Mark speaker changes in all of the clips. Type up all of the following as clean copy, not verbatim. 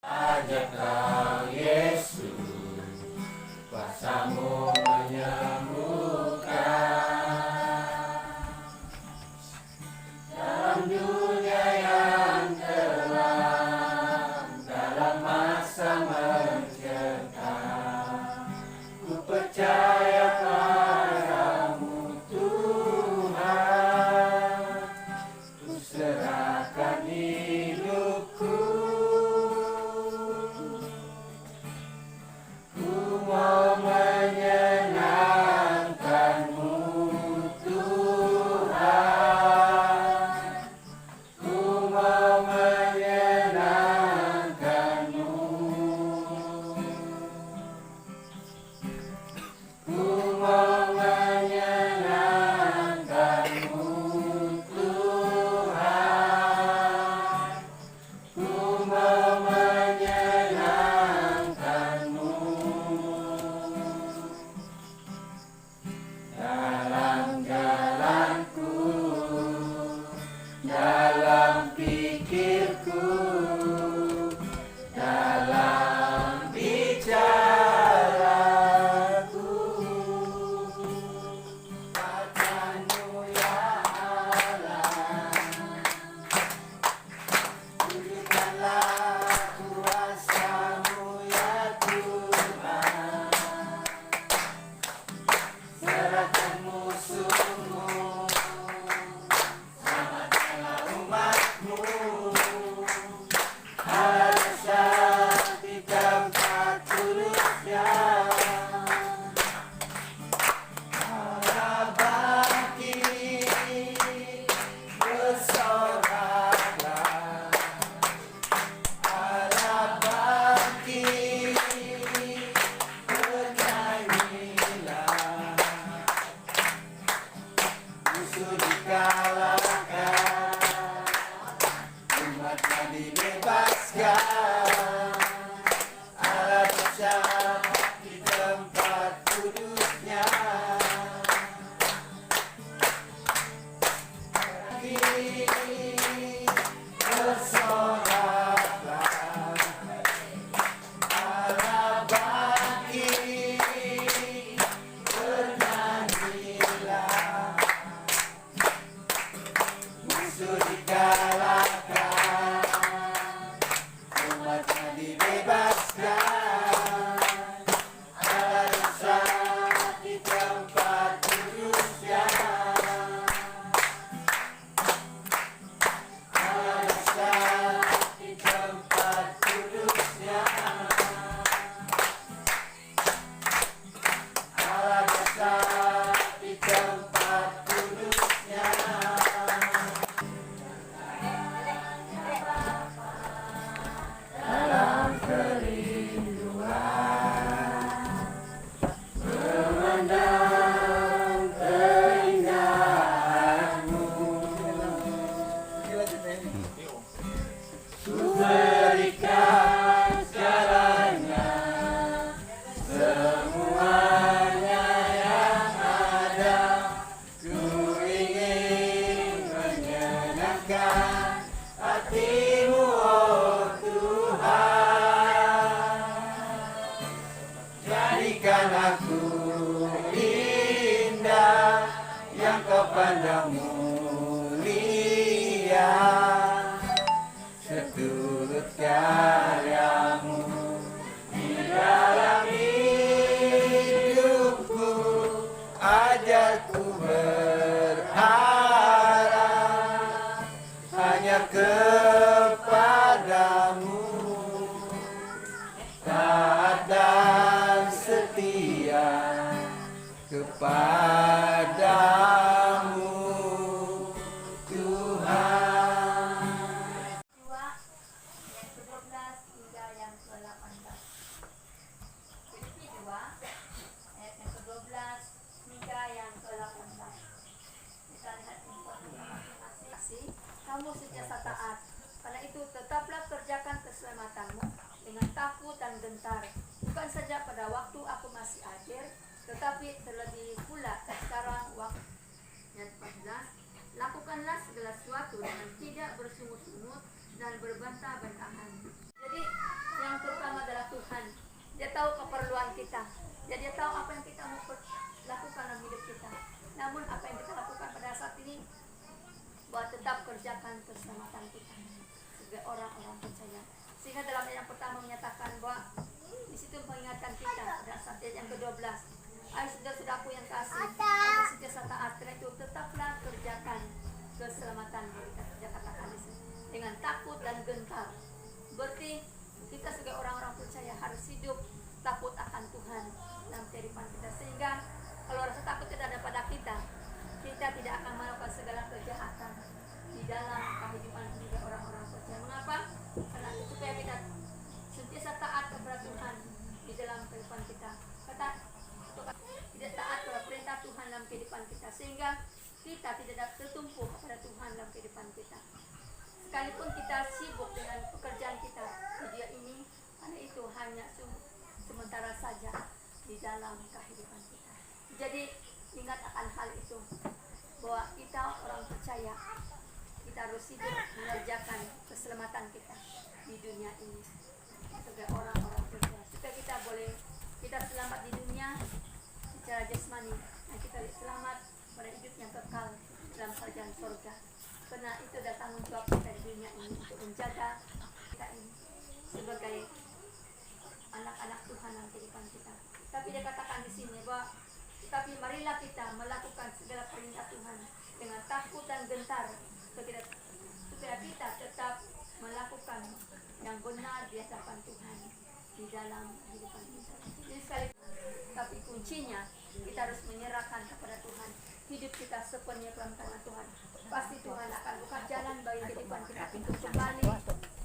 Speaker 1: Ajaklah Yesus, kuasa-Mu menyembuhkan. Dalam dunia yang kelam, dalam masa mencekam, ku percaya padamu Tuhan, ku serahkan hidupku. Mau menyenangkan-Mu Tuhan, ku mau menyenangkan-Mu, ku mau menyenangkan-Mu Tuhan, ku mau menyenangkan-Mu. Dalam jalanku, dalam pikirku, dalam bicaraku, padamu ya Allah, tunjukkanlah kuasa-Mu ya Tuhan. Serahkan musuh-Mu, selamatkanlah umat-Mu. Allah dahsyat di tempat kudus-Nya. Allah bangkit, bersoraklah. Allah bangkit, bernyanyilah. Musuh dikalahkan, umat-Nya dibebaskan. Allah dahsyat di tempat kudus-Nya. Bersoraklah, Allah bangkit, bernyanyilah. Musuh dikalahkan, umat-Nya dibebaskan. Allah dahsyat di tempat kudus-Nya. Allah dahsyat di tempat kudus-Nya. Allah dahsyat di tempat kudus-Nya. Dalam kerinduan, memandang keindahan-Mu, ku berikan segalanya, semuanya yang ada. Ku ingin menyenangkan hati-Mu, oh Tuhan. Jadikan aku indah yang Kau pandang mulia, seturut karya-Mu di dalam hidupku. Ajarku berharap hanya kepada-Mu, taat dan setia kepadamu Tuhan.
Speaker 2: Yang ke-12 hingga yang ke-18. Filipi 2 ayat yang ke-12 hingga yang ke-18. Kita lihat informasi masing-masing. Kamu sentiasa taat. Karena itu tetaplah kerjakan keselamatanmu dengan takut dan gentar. Bukan saja pada waktu aku masih ajar, tetapi terlebih pula sekarang waktu. Yang 14, lakukanlah segala sesuatu dengan tidak bersungut-sungut dan berbantah-bantahan. Jadi kita. Jadi dia tahu apa yang kita mau lakukan dalam hidup kita. Namun apa yang kita lakukan pada saat ini, buat tetap kerjakan keselamatan kita sebagai orang-orang percaya. Sehingga dalam ayat yang pertama menyatakan bahwa di situ mengingatkan kita pada saat ayat yang ke-12. Hai saudara-saudaraku yang kasih, kamu sentiasa taat, karena itu tetaplah kerjakan keselamatan kita katakan di sini dengan takut dan gentar. Berarti kita sebagai orang-orang percaya harus hidup takut akan Tuhan dalam kehidupan kita, sehingga kalau rasa takut tidak ada pada kita tidak akan melakukan segala kejahatan di dalam kehidupan sebagai orang-orang percaya. Mengapa? Karena supaya kita sentiasa taat kepada Tuhan di dalam kehidupan kita. Tidak taat kepada perintah Tuhan dalam kehidupan kita, sehingga kita tidak tertumpu kepada Tuhan dalam kehidupan kita. Sekalipun kita sibuk dengan pekerjaan kita di dunia ini, karena itu hanya sementara saja di dalam kehidupan kita. Jadi ingat akan hal itu, bahwa kita orang percaya, kita harus hidup mengerjakan keselamatan kita di dunia ini sebagai orang-orang percaya, supaya kita selamat di dunia secara jasmani, dan kita selamat pada hidup yang kekal dalam kerajaan surga. Karena itu adalah tanggung jawab kita di dunia ini untuk menjaga kita ini sebagai anak-anak Tuhan dalam kehidupan kita. Tapi dia katakan di sini bahwa tapi marilah kita melakukan segala perintah Tuhan dengan takut dan gentar, supaya kita tetap melakukan yang benar di hadapan Tuhan di dalam kehidupan kita. Jadi sekali, tapi kuncinya kita harus menyerahkan kepada Tuhan. Hidup kita sepenuhnya dalam tangan Tuhan. Pasti Tuhan akan buka jalan bagi kehidupan kita untuk kembali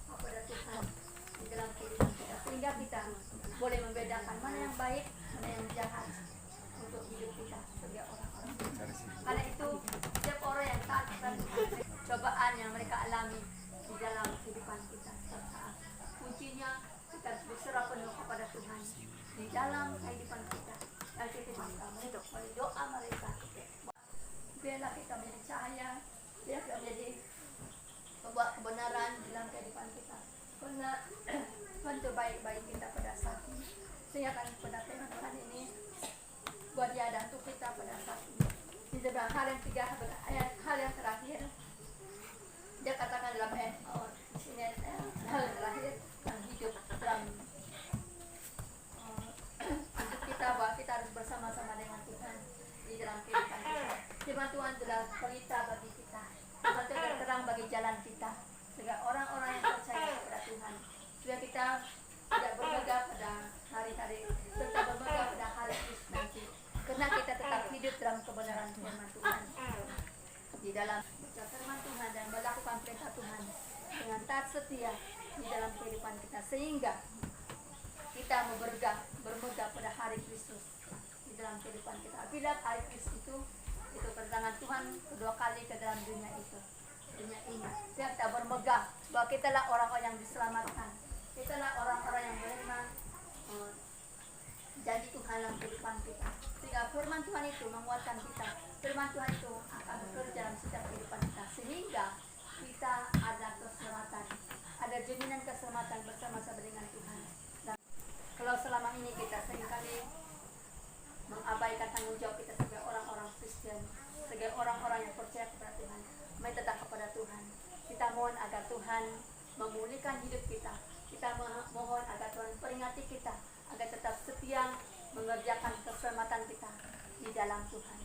Speaker 2: kepada Tuhan di dalam kehidupan kita, sehingga kita boleh membedakan mana yang baik, mana yang jahat untuk hidup kita sebagai orang-orang. Karena itu setiap orang yang taat kepada Tuhan, cobaan yang mereka alami di dalam kehidupan kita setiap saat, kuncinya kita harus berserah penuh kepada Tuhan di dalam kehidupan kita. Dan kita mereka oleh doa mereka, biarlah kita menjadi cahaya, biarlah kita menjadi pembawa kebenaran dalam kehidupan kita. Karena Tuhan itu baik-baik kita pada saat ini, sehingga akan pada tema Tuhan ini buat dia dan untuk kita pada saat ini. Di dalam hal yang tiga, hal yang terakhir, dia katakan dalam di sini hal yang terakhir yang hidup dalam untuk kita, bahwa kita harus bersama-sama dengan Tuhan di dalam kehidupan kita. Firman Tuhan adalah pelita bagi kita, Firman Tuhan adalah terang bagi jalan kita, sehingga orang-orang yang percaya kepada Tuhan, supaya kita tidak bermegah pada hari-hari, tetap bermegah pada hari Kristus nanti, karena kita tetap hidup dalam kebenaran firman Tuhan, di dalam baca firman Tuhan dan melakukan perintah Tuhan dengan taat setia di dalam kehidupan kita, sehingga kita bermegah pada hari Kristus di dalam kehidupan kita. Apabila hari Kristus itu kedatangan Tuhan kedua kali ke dalam dunia ini, sehingga kita bermegah bahwa kita lah orang-orang yang diselamatkan, kita lah orang-orang yang menerima janji Tuhan dalam kehidupan kita, sehingga firman Tuhan itu menguatkan kita. Firman Tuhan itu akan bekerja dalam setiap kehidupan kita, sehingga kita ada keselamatan, ada jaminan keselamatan bersama-sama dengan Tuhan. Dan kalau selama ini kita seringkali mengabaikan tanggung jawab kita sebagai orang-orang Kristen, sebagai orang-orang yang percaya kepada Tuhan, mari tetap kepada Tuhan. Kita mohon agar Tuhan memulihkan hidup kita. Kita mohon agar Tuhan peringati kita agar tetap setia mengerjakan keselamatan kita di dalam Tuhan.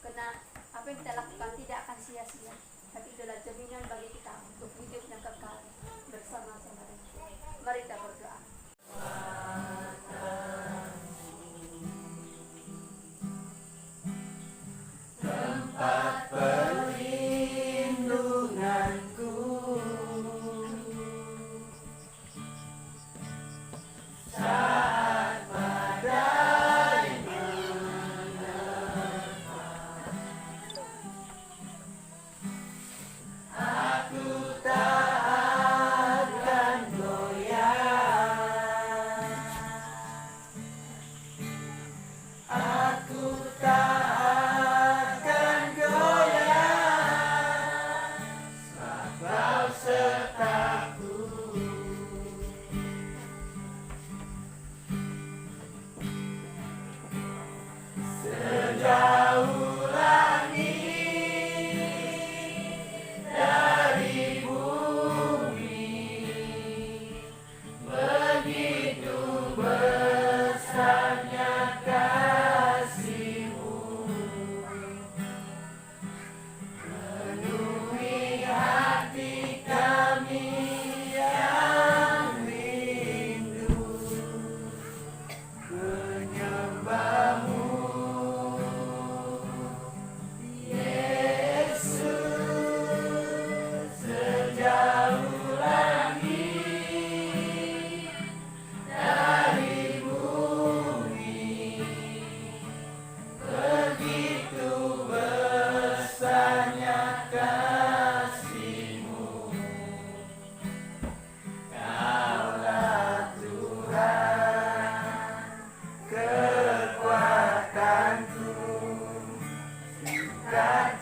Speaker 2: Karena apa yang kita lakukan tidak akan sia-sia, tapi adalah jaminan bagi kita untuk hidup yang kekal bersama-sama dengan Tuhan. Mari kita berdoa.
Speaker 1: Tempat perlindunganku, saat badai menerpa, aku tak akan goyah.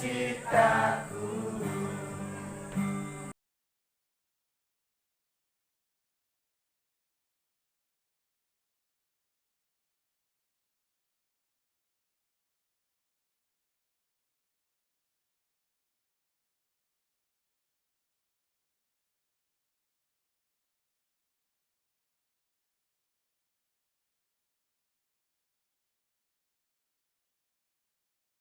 Speaker 1: cita